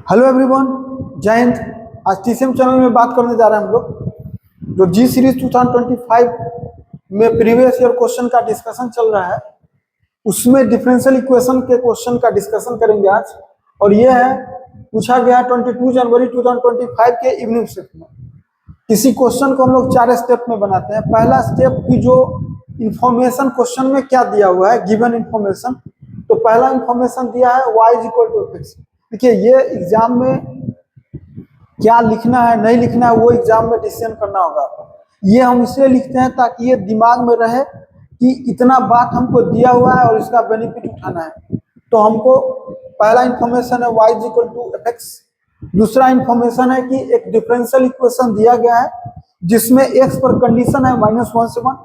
Hello everyone, जय हिंद। आज TCM channel में बात करने जा रहे हैं हम लोग जो जी सीरीज 2025 में प्रीवियस ईयर क्वेश्चन का डिस्कशन चल रहा है, उसमें डिफरेंशियल इक्वेशन के क्वेश्चन का डिस्कशन करेंगे आज। और ये है पूछा गया 22 जनवरी 2025 के इवनिंग शिफ्ट में। किसी क्वेश्चन को हम लोग 4 स्टेप में बनाते हैं। पहला स्टेप की जो इंफॉर्मेशन क्वेश्चन में क्या दिया हुआ है, गिवन इंफॉर्मेशन। तो पहला इंफॉर्मेशन दिया है y = fx। देखिए, ये एग्जाम में क्या लिखना है नहीं लिखना है वो एग्जाम में डिसीजन करना होगा। ये हम इसलिए लिखते हैं ताकि ये दिमाग में रहे कि इतना बात हमको दिया हुआ है और इसका बेनिफिट उठाना है। तो हमको पहला इंफॉर्मेशन है y = fx। दूसरा इंफॉर्मेशन है कि एक डिफरेंशियल इक्वेशन दिया गया है जिसमें x पर कंडीशन है -1 से 1।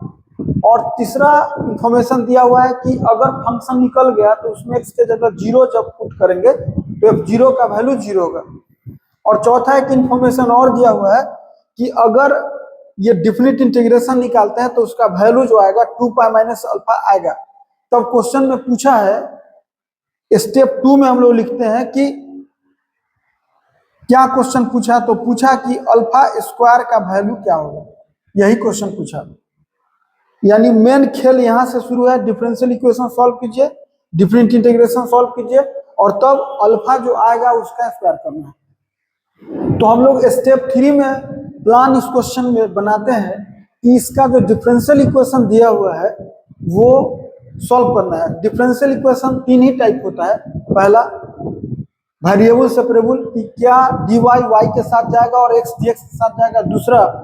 और तीसरा इंफॉर्मेशन दिया हुआ है कि अगर फंक्शन निकल गया तो उसमें x के जगह 0 जब पुट करेंगे तो f0 का वैल्यू 0 होगा। और चौथा एक इंफॉर्मेशन और दिया हुआ है कि अगर ये डिफिनिट इंटीग्रेशन निकालते हैं तो उसका वैल्यू जो आएगा 2π - अल्फा आएगा। तब क्वेश्चन में पूछा है, स्टेप 2 में हम लोग लिखते हैं कि क्या क्वेश्चन पूछा, तो पूछा कि अल्फा स्क्वायर का वैल्यू क्या होगा। यही क्वेश्चन पूछा। यानी मेन खेल यहां से शुरू है। डिफरेंशियल इक्वेशन सॉल्व कीजिए, डिफरेंट इंटीग्रेशन सॉल्व कीजिए और तब अल्फा जो आएगा उसका स्क्वायर करना है। तो हम लोग स्टेप 3 में प्लान इस क्वेश्चन में बनाते हैं कि इसका जो डिफरेंशियल इक्वेशन दिया हुआ है वो सॉल्व करना है। डिफरेंशियल इक्वेशन 3 ही टाइप होता है। पहला वेरिएबल सेपरेबल कि क्या dy y के साथ जाएगा और x dx के साथ जाएगा। दूसरा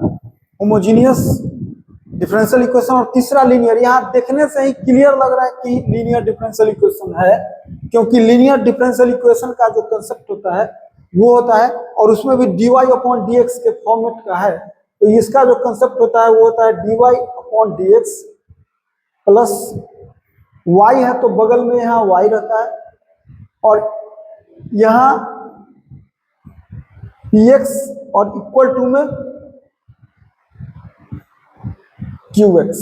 होमोजीनियस डिफरेंशियल इक्वेशन। और तीसरा लीनियर। यहाँ देखने से ही क्लियर लग रहा है कि लीनियर डिफरेंशियल इक्वेशन है, क्योंकि लीनियर डिफरेंशियल इक्वेशन का जो कंसेप्ट होता है वो होता है और उसमें भी dy/dx के फॉर्मेट का है। तो इसका जो कंसेप्ट होता है वो होता है dy/dx प्लस y है तो बगल में यहाँ y रहता है और यहाँ px और इक्वल टू में qx।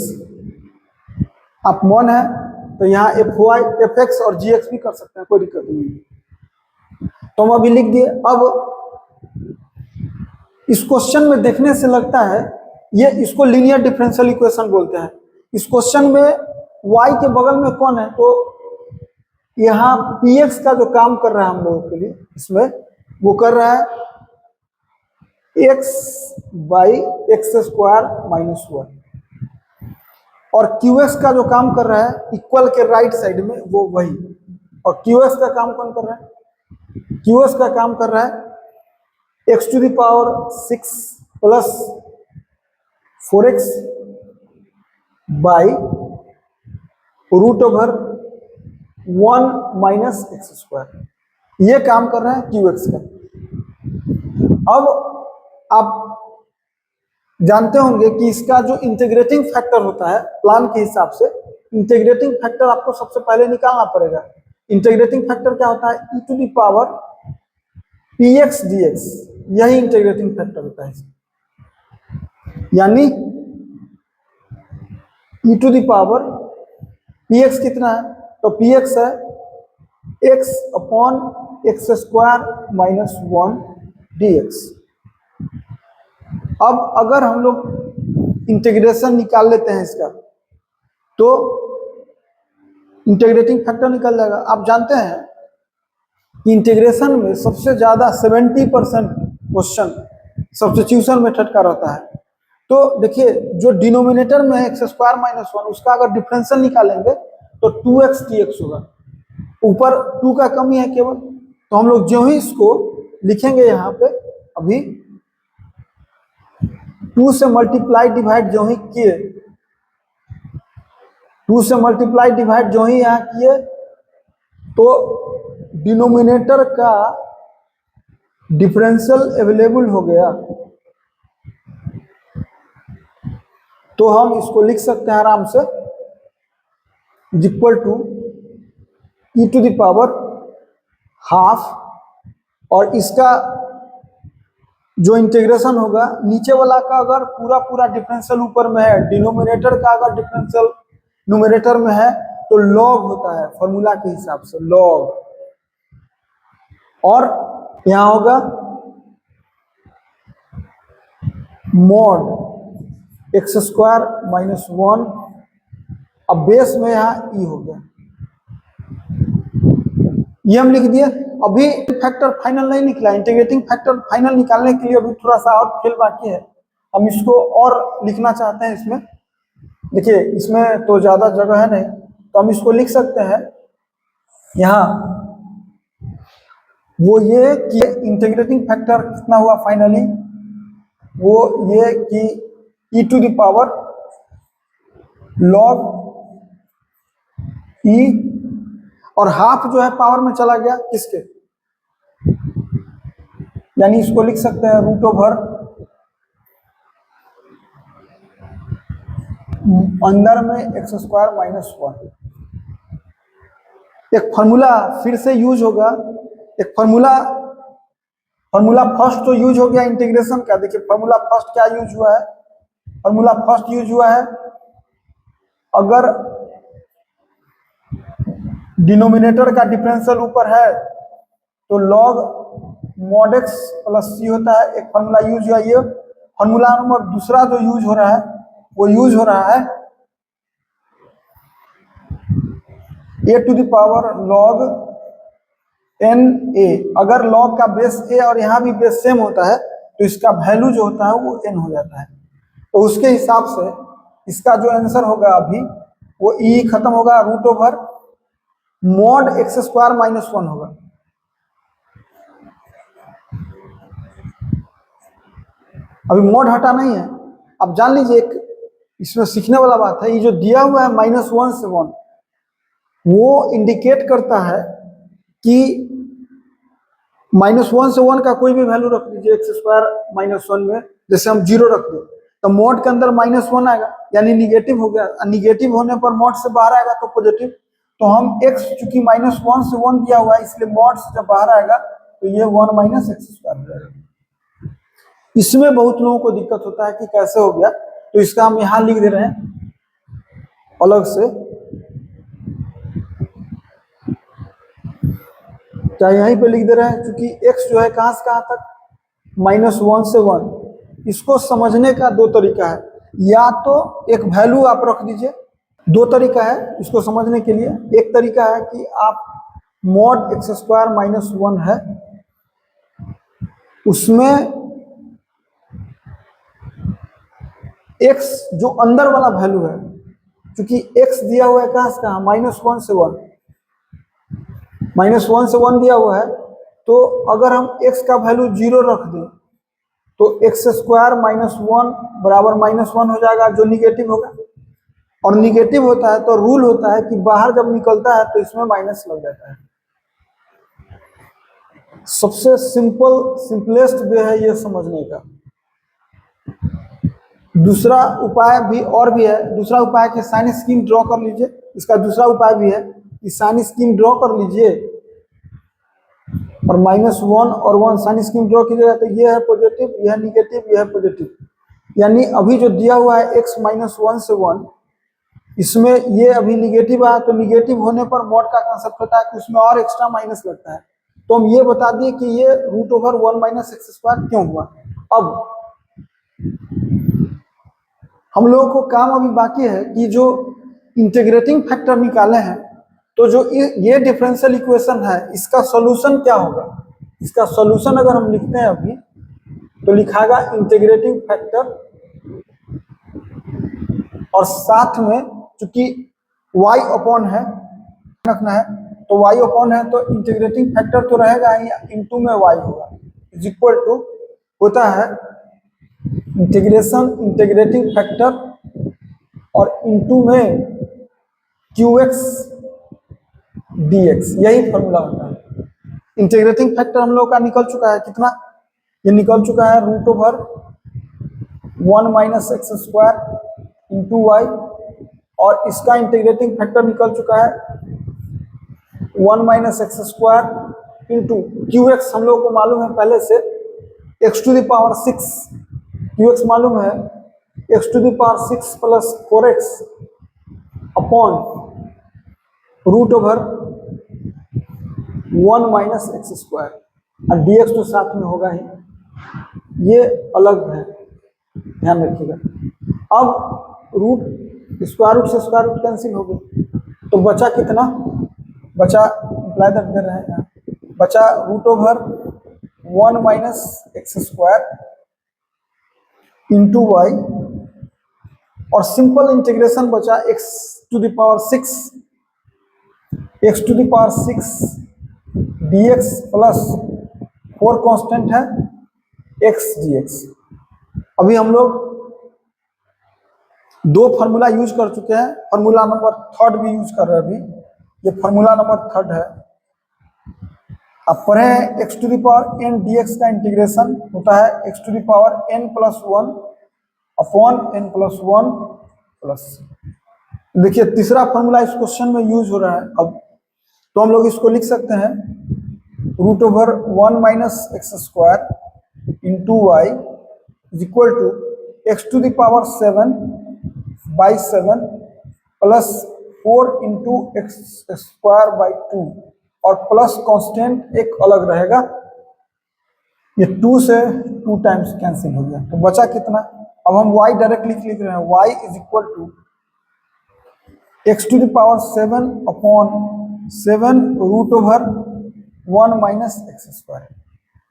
आप मन है तो यहाँ fy fx और gx भी कर सकते हैं, कोई दिक्कत नहीं। तो हम अभी लिख दिए। अब इस क्वेश्चन में देखने से लगता है ये इसको लीनियर डिफरेंशियल इक्वेशन बोलते हैं। इस क्वेश्चन में y के बगल में कौन है, तो यहाँ px का जो काम कर रहा है हम लोगों के लिए इसमें वो कर रहा है x/x² - 1 और qx का जो काम कर रहा है इक्वल के राइट साइड में वो वही। और qx का काम कौन कर रहा है, qx का काम कर रहा है x⁶ plus 4x by √1 - x²। ये काम कर रहा है qx का। अब आप जानते होंगे कि इसका जो इंटीग्रेटिंग फैक्टर होता है प्लान के हिसाब से, इंटीग्रेटिंग फैक्टर आपको सबसे पहले निकालना पड़ेगा। इंटीग्रेटिंग फैक्टर क्या होता है, e⁻px dx। यही इंटीग्रेटिंग फैक्टर होता है। यानी e⁻px कितना है, तो px है x/x² - 1 dx। अब अगर हम लोग इंटीग्रेशन निकाल लेते हैं इसका तो इंटीग्रेटिंग फैक्टर निकल जाएगा। आप जानते हैं कि इंटीग्रेशन में सबसे ज्यादा 70% क्वेश्चन सब्स्टिट्यूशन मेथड का रहता है। तो देखिए, जो डिनोमिनेटर में है x² - 1 उसका अगर डिफरेंशियल निकालेंगे तो 2x dx होगा। ऊपर 2 का कमी है केवल, तो हम लोग जो ही इसको लिखेंगे यहाँ पे अभी 2 से मल्टीप्लाई डिवाइड जो ही किए, 2 से मल्टीप्लाई डिवाइड जो ही यहाँ किए तो डिनोमिनेटर का डिफरेंशियल अवेलेबल हो गया। तो हम इसको लिख सकते हैं आराम से इक्वल टू e⁻½ और इसका जो इंटीग्रेशन होगा नीचे वाला का अगर पूरा डिफरेंशियल ऊपर में है, डिनोमिनेटर का अगर डिफरेंशियल न्यूमरेटर में है तो log होता है फॉर्मूला के हिसाब से log। और यहाँ होगा mod X square minus one. अब बेस में यहाँ ई हो गया, ये हम लिख दिए। अभी फैक्टर फाइनल नहीं निकला, इंटीग्रेटिंग फैक्टर फाइनल निकालने के लिए अभी थोड़ा सा और खेल बाकी है। हम इसको और लिखना चाहते हैं इसमें। देखिए इसमें तो ज़्यादा जगह है नहीं, तो हम इसको लिख सकते हैं यहाँ वो ये कि इंटीग्रेटिंग फैक्टर कितना हुआ फाइनली, वो ये कि ई टू द पावर लॉग ई, और हाफ जो है पावर में चला गया किसके, यानी इसको लिख सकते हैं रूट ओवर अंदर में एक्स स्क्वायर माइनस वन। एक फॉर्मूला फिर से यूज होगा, एक फॉर्मूला फर्स्ट तो यूज हो गया इंटीग्रेशन का। देखिए फॉर्मूला फर्स्ट क्या यूज हुआ है, फॉर्मूला फर्स्ट यूज हुआ है अगर डिनोमिनेटर का डिफरेंशियल ऊपर है तो लॉग मॉड एक्स प्लस सी होता है, एक फॉर्मूला यूज हुआ। ये फॉर्मूला नंबर दूसरा जो यूज हो रहा है वो यूज हो रहा है A to the power log N A. अगर लॉग का बेस ए और यहाँ भी बेस सेम होता है तो इसका वैल्यू जो होता है वो एन हो जाता है। तो उसके हिसाब से इसका जो आंसर होगा अभी वो ई खत्म होगा, root over mod X square minus one होगा। अभी मॉड हटा नहीं है। अब जान लीजिए एक इसमें सीखने वाला बात है, ये जो दिया हुआ है माइनस वन से वन, वो इंडिकेट करता है कि माइनस वन से वन का कोई भी वैल्यू रख दीजिए एक्स स्क्वायर माइनस वन में, जैसे हम जीरो रख दें तो मॉड के अंदर माइनस वन आएगा यानी निगेटिव हो गया। निगेटिव होने पर मॉड से बाहर आएगा तो पॉजिटिव। तो हम एक्स चूंकि माइनस वन से वन दिया हुआ है इसलिए मॉड से जब बाहर आएगा तो ये वन माइनस एक्स स्क्वायर हो जाएगा। इसमें बहुत लोगों को दिक्कत होता है कि कैसे हो गया, तो इसका हम यहां लिख दे रहे हैं अलग से। क्या यहीं पे लिख दे रहे हैं, क्योंकि x जो है कहां से कहां तक माइनस वन से वन। इसको समझने का दो तरीका है, या तो एक वैल्यू आप रख दीजिए, दो तरीका है इसको समझने के लिए। एक तरीका है कि आप mod X square minus one है उसमें x जो अंदर वाला वैल्यू है, क्योंकि x दिया हुआ है कहां से कहां माइनस वन से वन, माइनस वन से वन दिया हुआ है, तो अगर हम x का वैल्यू जीरो रख दें तो एक्स स्क्वायर माइनस वन बराबर माइनस वन हो जाएगा जो निगेटिव होगा। और निगेटिव होता है तो रूल होता है कि बाहर जब निकलता है तो इसमें माइनस लग जाता है। सबसे सिंपलेस्ट वे है ये समझने का। दूसरा उपाय भी और भी है, दूसरा उपाय कि साइन स्कीम ड्रॉ कर लीजिए। इसका दूसरा उपाय भी है कि साइन स्कीम ड्रॉ कर लीजिए और माइनस वन और वन साइन स्कीम ड्रॉ कीजिएगा तो ये है पॉजिटिव, यह है निगेटिव, यह है पॉजिटिव। यानी अभी जो दिया हुआ है x माइनस वन से वन, इसमें ये अभी निगेटिव आया तो निगेटिव होने पर मॉड का कंसेप्ट होता है कि उसमें और एक्स्ट्रा माइनस लगता है। तो हम ये बता दिए कि ये root over one minus X square क्यों हुआ। अब हम लोगों को काम अभी बाकी है कि जो इंटीग्रेटिंग फैक्टर निकाले हैं, तो जो ये डिफरेंशियल इक्वेशन है इसका सॉल्यूशन क्या होगा। इसका सॉल्यूशन अगर हम लिखते हैं अभी तो लिखागा इंटीग्रेटिंग फैक्टर, और साथ में चूंकि y अपॉन है रखना है तो y अपॉन है तो इंटीग्रेटिंग फैक्टर तो रहेगा ही, इनटू में y होगा इज इक्वल टू होता है इंटीग्रेटिंग फैक्टर और इनटू में qx dx, यही फॉर्मूला होता है। इंटीग्रेटिंग फैक्टर हम लोग का निकल चुका है कितना, ये निकल चुका है root over one minus X square into Y, और इसका इंटीग्रेटिंग फैक्टर निकल चुका है one minus X square into Q X. हम लोग को मालूम है पहले से X to the power six, Q X मालूम है X to the power six plus four X upon root over one minus X square. और dx तो साथ में होगा ही, ये अलग है, ध्यान रखिएगा। अब रूट स्क्वायर रूट से स्क्वायर रूट कैंसिल हो गए, तो बचा कितना, बचा इम्प्लाई दैट दे रहे हैं यहाँ, बचा root over 1 minus X square into Y, और सिंपल इंटीग्रेशन बचा x to the power 6 dx plus 4 constant है x dx। अभी हम लोग दो फार्मूला यूज कर चुके हैं, फार्मूला नंबर थर्ड भी यूज कर रहे हैं अभी, ये फार्मूला नंबर थर्ड है। अब पढ़े x to the power n dx का इंटीग्रेशन होता है x to the power n plus 1 upon n plus 1 plus, देखिए तीसरा फॉर्मूला इस क्वेश्चन में यूज हो रहा है। अब तो हम लोग इसको लिख सकते हैं root over 1 minus X square into Y is equal to X to the power 7 by 7 plus 4 into X square by 2, और प्लस कांस्टेंट एक अलग रहेगा, ये 2 से 2 टाइम्स कैंसिल हो गया, तो बचा कितना। अब हम y डायरेक्टली लिख रहे हैं, y is equal to X to the power 7 upon 7 root over 1 minus X square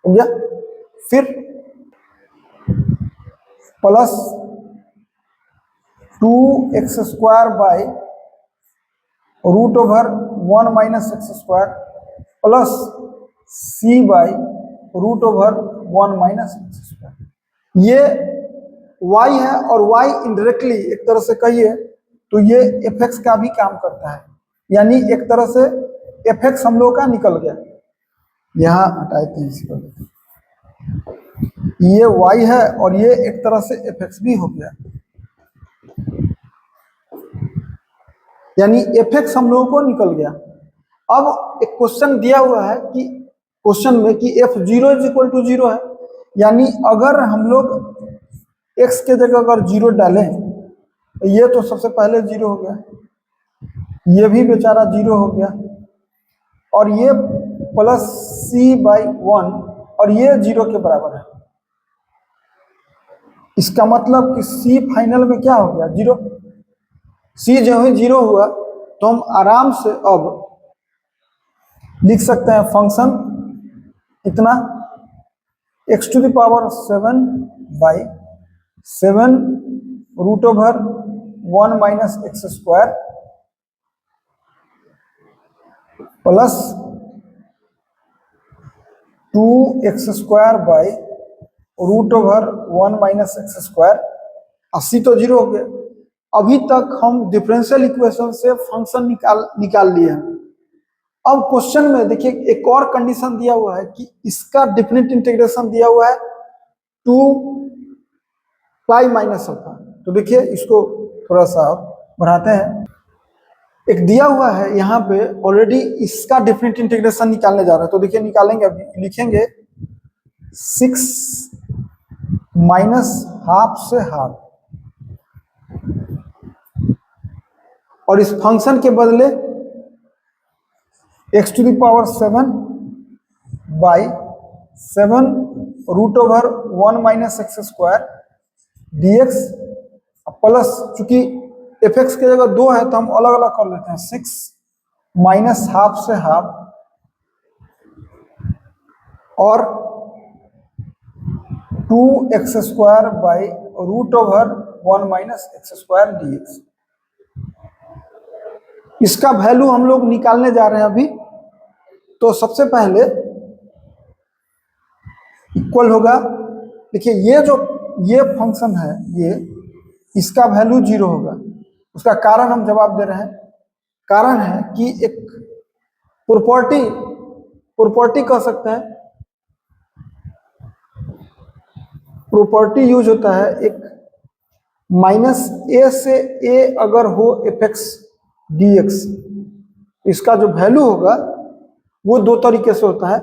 हो गया, फिर plus 2x square by root over 1 minus X square plus c by root over 1 minus X square. ये y है, और y indirectly एक तरह से कहिए तो ये fx का भी काम करता है, यानी एक तरह से fx हम लोग का निकल गया, यहाँ हटा देते हैं इसको, ये y है और ये एक तरह से fx भी हो गया, यानी fx हम लोगों को निकल गया। अब एक क्वेश्चन दिया हुआ है कि क्वेश्चन में कि f0 इज इक्वल टू 0 है, यानी अगर हम लोग x के जगह अगर 0 डालें, ये तो सबसे पहले 0 हो गया, ये भी बेचारा 0 हो गया, और ये प्लस c बाई 1, और ये 0 के बराबर है। इसका मतलब कि c फाइनल में क्या हो गया, 0। c जो है 0 हुआ, तो हम आराम से अब लिख सकते हैं फंक्शन इतना x to the power 7 by 7 root over 1 minus X square plus 2x square by root over 1 minus X square, 80 तो 0 हो गए। अभी तक हम डिफरेंशियल इक्वेशन से फंक्शन निकाल लिए हैं। अब क्वेश्चन में देखिए एक और कंडीशन दिया हुआ है कि इसका डेफिनेट इंटीग्रेशन दिया हुआ है 2 पाई माइनस अल्फा। तो देखिए इसको थोड़ा सा बढ़ाते हैं, एक दिया हुआ है यहाँ पे ऑलरेडी, इसका डेफिनेट इंटीग्रेशन निकालने जा रहा है। तो देखिए निकालेंगे, अभी लिखेंगे 6 माइनस हाफ से हाफ, और इस फंक्शन के बदले x to the power 7 by 7 root over 1 minus X square dx plus, चूंकि fx की जगह 2 है तो हम अलग अलग कर लेते हैं, 6 माइनस हाफ से हाफ और 2x square by root over 1 minus X square dx। इसका वैल्यू हम लोग निकालने जा रहे हैं अभी। तो सबसे पहले इक्वल होगा, देखिए ये फंक्शन है, ये इसका वैल्यू 0 होगा। उसका कारण हम जवाब दे रहे हैं, कारण है कि एक प्रॉपर्टी कह सकते हैं, प्रॉपर्टी यूज होता है एक माइनस a से a अगर हो fx dx, इसका जो वैल्यू होगा वो 2 तरीके से होता है।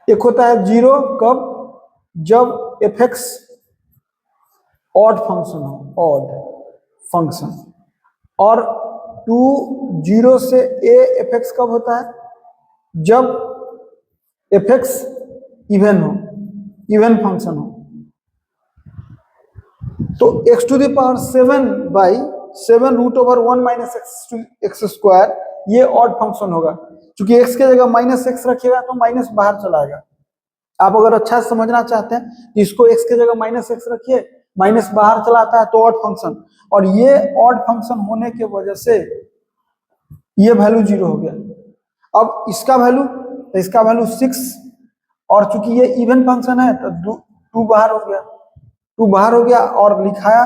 एक होता है 0 कब, जब fx ऑड फंक्शन हो, ऑड फंक्शन, और 2 0 से a fx कब होता है, जब एफ एक्स इवन हो, इवन फंक्शन हो, तो X to the power 7/7 root over 1 minus X square ये ऑड फंक्शन होगा। क्योंकि एक्स के जगह माइनस एक्स रखिएगा तो माइनस बाहर चला आएगा। आप अगर अच्छा से समझना चाहते हैं कि इसको एक्स के जगह माइनस एक्स रखिए, माइनस बाहर चला आता है तो ऑड फंक्शन, और ये ऑड फंक्शन होने के वजह से ये वैल्यू 0 हो गया। अब इसका वैल्यू 6, और चूंकि ये इवन फंक्शन है तो 2 बाहर हो गया, 2 बाहर हो गया और लिखाया,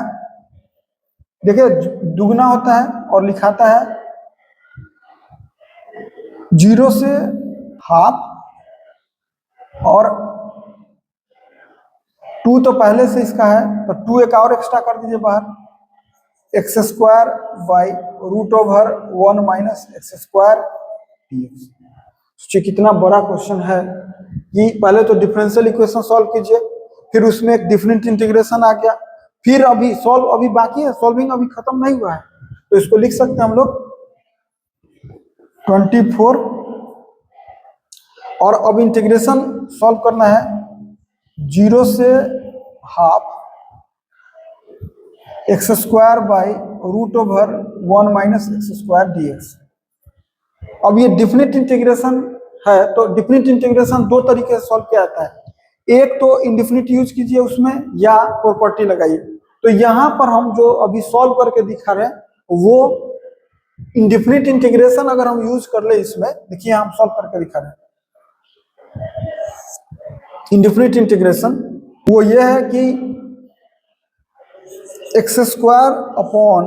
देखिए दुगना होता है और लिखाता है 0 से हाफ, और 2 तो पहले से इसका है तो 2 एक और एक्स्ट्रा कर दीजिए बाहर, X square by root over 1 minus X square dx। सोचिए कितना बड़ा क्वेश्चन है कि पहले तो डिफरेंशियल इक्वेशन सॉल्व कीजिए, फिर उसमें एक डिफरेंट इंटीग्रेशन आ गया, फिर अभी सॉल्व अभी बाकी है, सॉल्विंग अभी खत्म नहीं हुआ है, तो इसको लिख सकते हैं हम लोग 24, और अब इंटीग्रेशन सॉल्व करना है 0 से half X square by root over 1 minus X square dx। अब ये डिफिनिट इंटीग्रेशन है, तो डिफिनिट इंटीग्रेशन 2 तरीके से सॉल्व किया जाता है, एक तो इंडिफिनिट यूज कीजिए उसमें, या प्रॉपर्टी लगाइए। तो यहाँ पर हम जो अभी सॉल्व करके दिखा रहे हैं वो इंडिफिनिट इंटीग्रेशन अगर हम यूज कर ले इसमें, देखिए हम सॉल्व करके दिखा रहे हैं। इंडिफिनिट इंटीग्रेशन वो ये है कि X square upon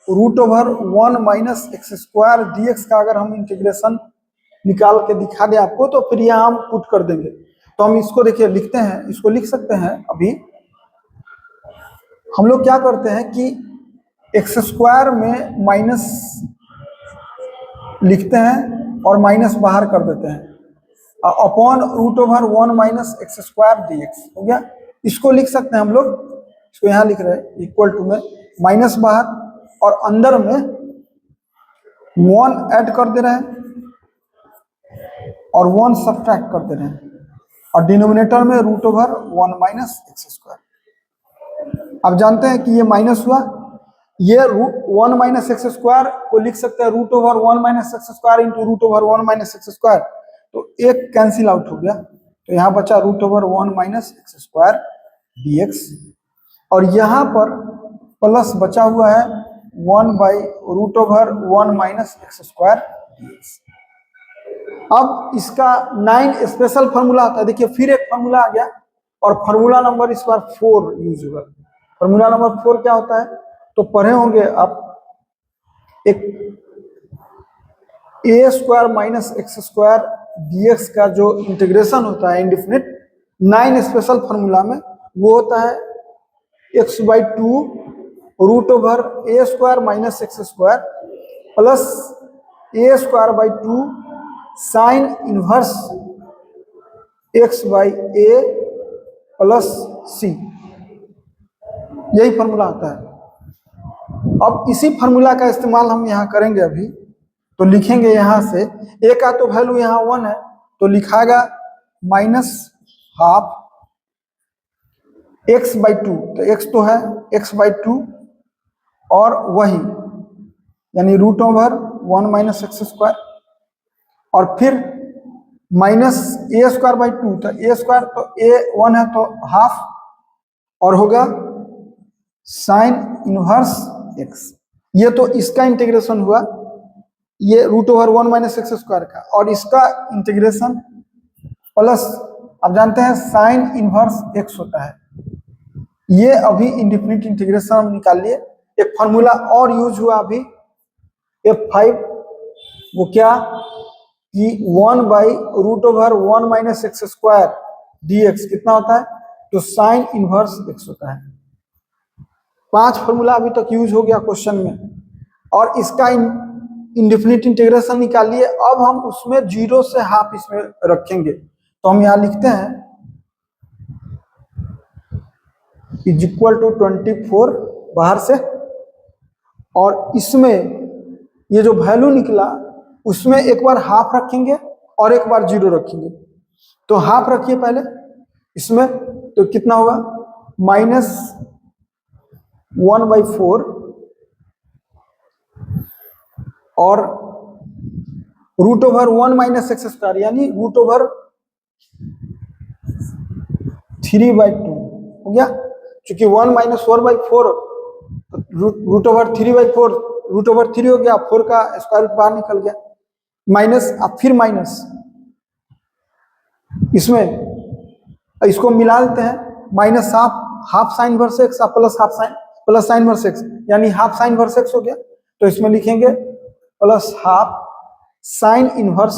root over 1 minus X square dx का अगर हम इंटीग्रेशन निकाल के दिखा दें आपको, तो फिर यहाँ हम पुट कर देंगे। तो हम इसको देखिए लिखते हैं, इसको लिख सकते हैं। अभी हम लोग क्या करते हैं कि एक्स स्क्वायर में माइनस लिखते हैं और माइनस बाहर कर देते हैं, upon root over 1 minus X square dx हो गया। इसको लिख सकते हैं हम लोग, इसको यहाँ लिख रहे हैं इक्वल टू में माइनस बाहर और अंदर में 1 ऐड कर दे रहे हैं और 1 सब्ट्रैक्ट कर दे रहे हैं, और डिनोमिनेटर में root over 1 minus X square. अब जानते हैं कि ये माइनस हुआ, ये 1 माइनस एक्स स्क्वायर को लिख सकते हैं root over 1 minus X square into root over 1 minus X square, तो एक कैंसिल आउट हो गया, तो यहाँ बचा root over 1 minus X square dx, और यहाँ पर प्लस बचा हुआ है 1 by root over 1 minus X square dx। अब इसका 9 स्पेशल फार्मूला आता है, देखिए फिर एक फार्मूला आ गया, और फार्मूला नंबर इस बार 4 यूज होगा। फार्मूला नंबर 4 क्या होता है, तो पढ़े होंगे आप, एक A square minus X square dx का जो इंटीग्रेशन होता है इंडिफिनिट 9 स्पेशल फार्मूला में, वो होता है x/2 root over A square minus X square plus A square by 2 sine inverse x/a plus c, यही फार्मूला आता है। अब इसी फार्मूला का इस्तेमाल हम यहाँ करेंगे अभी, तो लिखेंगे यहाँ से a का तो वैल्यू यहाँ 1 है, तो लिखाएगा माइनस हाफ x/2, तो x तो है x/2 और वही यानी root over 1 minus X square, और फिर माइनस ए स्क्वायर बाई 2, तो ए स्क्वायर तो ए 1 है तो हाफ, और होगा साइन इनवर्स x। ये तो इसका इंटीग्रेशन हुआ, ये root over 1 minus X square का, और इसका इंटीग्रेशन प्लस, अब जानते हैं साइन इनवर्स x होता है। ये अभी इंडिफिनिट इंटीग्रेशन हम निकाल लिए। एक फार्मूला और यूज हुआ अभी F5, वो क्या कि 1 by root over 1 minus X square dx कितना होता है, तो साइन इनवर्स x होता है। 5 फार्मूला अभी तक यूज हो गया क्वेश्चन में, और इसका इंडिफिनिट इंटीग्रेशन निकालिए। अब हम उसमें 0 से हाफ इसमें रखेंगे, तो हम यहाँ लिखते हैं इज इक्वल टू 24 बाहर से, और इसमें ये जो वैल्यू निकला उसमें एक बार हाफ रखेंगे और एक बार 0 रखेंगे, तो हाफ रखिए पहले इसमें, तो कितना होगा -1/4 और √1 - x², यानी √3/2 हो गया। क्योंकि 1 - 4/4 √3/4 √3 हो गया, 4 का स्क्वायर रूट बाहर निकल गया, माइनस, अब फिर माइनस इसमें इसको मिला देते हैं, minus half sine inverse x plus sine inverse x, यानी हाफ साइन इनवर्स एक्स हो गया। तो इसमें लिखेंगे प्लस हाफ साइन इनवर्स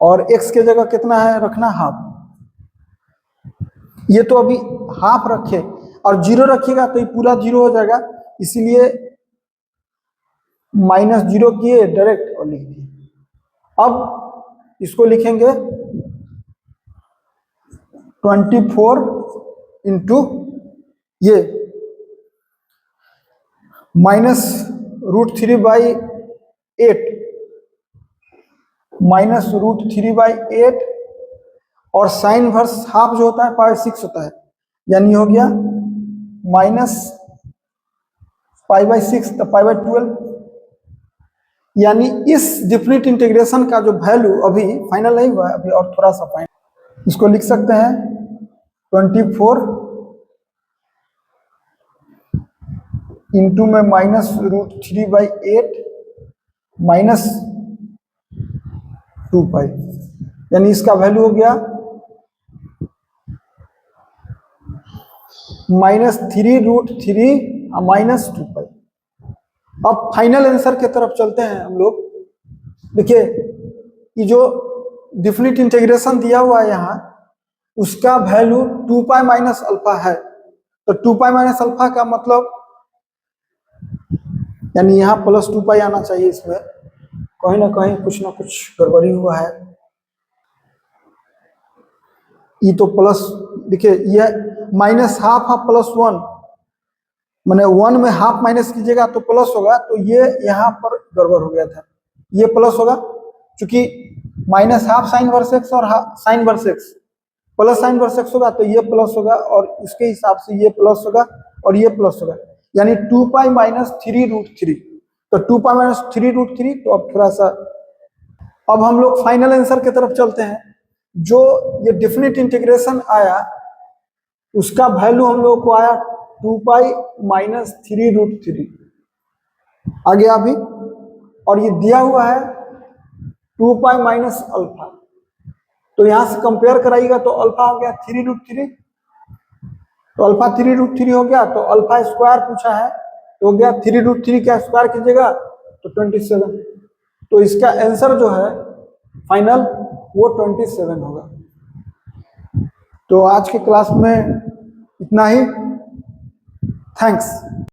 और x के जगह कितना है रखना, हाफ। ये तो अभी हाफ रखे और 0 रखिएगा तो ये पूरा 0 हो जाएगा, इसीलिए -0 किए डायरेक्ट और लिख दिए। अब इसको लिखेंगे 24 इंटू ये -√3/8 -√3/8 और साइन इनवर्स हाफ जो होता है π/6 होता है, यानी हो गया -π/6 तो π/12, यानी इस डिफिनिट इंटीग्रेशन का जो वैल्यू अभी फाइनल नहीं हुआ है, अभी और थोड़ा सा फाइनल, इसको लिख सकते हैं 24 इंटू में -√3/8 -2π, यानी इसका वैल्यू हो गया -3√3 -2π। अब फाइनल आंसर की तरफ चलते हैं हम लोग। देखिए ये जो डिफिनिट इंटीग्रेशन दिया हुआ है यहाँ, उसका वैल्यू 2π - α है, तो 2π - α का मतलब यानी यहाँ प्लस 2π आना चाहिए, इसमें कहीं ना कहीं कुछ ना कुछ गड़बड़ी हुआ है। ये तो प्लस, देखिए ये -हाफ प्लस 1, मैंने 1 में हाफ माइनस कीजिएगा तो प्लस होगा, तो ये यहाँ पर गड़बड़ हो गया था, ये प्लस होगा क्योंकि -हाफ साइन इनवर्स एक्स और sine inverse x plus sine inverse x होगा, तो ये प्लस होगा और इसके हिसाब से ये प्लस होगा और ये प्लस होगा, यानी 2π - 3√3, तो 2π - 3√3। तो अब थोड़ा सा, अब हम लोग फाइनल आंसर की तरफ चलते हैं। जो ये डिफिनिट इंटीग्रेशन आया उसका वैल्यू हम लोग को आया 2π - 3√3 आ गया अभी, और ये दिया हुआ है 2π - α, तो यहां से कंपेयर कराइएगा तो अल्फा हो गया 3√3, तो अल्फा 3√3 हो गया, तो अल्फा स्क्वायर पूछा है तो हो गया 3√3 का स्क्वायर कीजिएगा तो 27, तो इसका आंसर जो है फाइनल वो 27 होगा। तो आज के क्लास में इतना ही, थैंक्स।